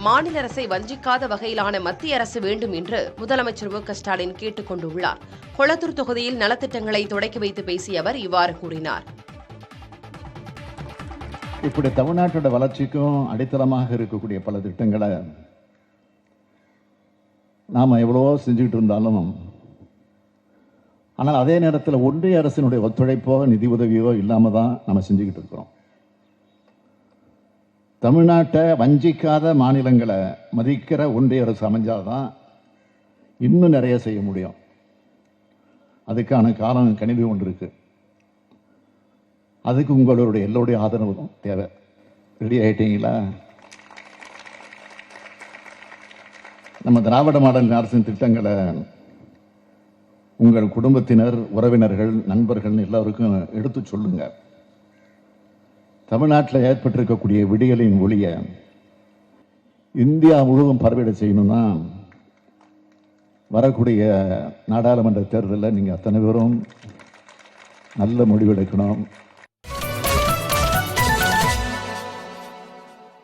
மாநில அரசை வஞ்சிக்காத வகையிலான மத்திய அரசு வேண்டும் என்று முதலமைச்சர் மு.க.ஸ்டாலின் கேட்டுக் கொண்டுள்ளார். கொளத்தூர் தொகுதியில் நலத்திட்டங்களை தொடக்கி வைத்து பேசிய அவர் இவ்வாறு கூறினார். இப்படி தமிழ்நாட்டோட வளர்ச்சிக்கும் அடித்தளமாக இருக்கக்கூடிய பல திட்டங்களை நாம் எவ்வளவோ செஞ்சுக்கிட்டு இருந்தாலும், ஆனால் அதே நேரத்தில் ஒன்றிய அரசினுடைய ஒத்துழைப்போ நிதி உதவியோ இல்லாமல் தான் நம்ம செஞ்சுக்கிட்டு இருக்கிறோம். தமிழ்நாட்டை வஞ்சிக்காத மாநிலங்களை மதிக்கிற ஒன்றிய அரசு அமைஞ்சாதான் இன்னும் நிறைய செய்ய முடியும். அதுக்கான காலம் கணிவு ஒன்று இருக்கு. அதுக்கு உங்களுடைய எல்லோருடைய ஆதரவு தேவை. ரெடி ஆயிட்டீங்களா? நம்ம திராவிட மாடல் அரசின் திட்டங்களை உங்கள் குடும்பத்தினர், உறவினர்கள், நண்பர்கள் எல்லாருக்கும் எடுத்து சொல்லுங்க. தமிழ்நாட்டில் ஏற்பட்டிருக்கக்கூடிய விடியலின் ஒளியை இந்தியா முழுவதும் பரவிட செய்யணும்னா வரக்கூடிய நாடாளுமன்ற தேர்தலில் நீங்கள் அத்தனை பேரும் நல்ல முடிவெடுக்கணும்.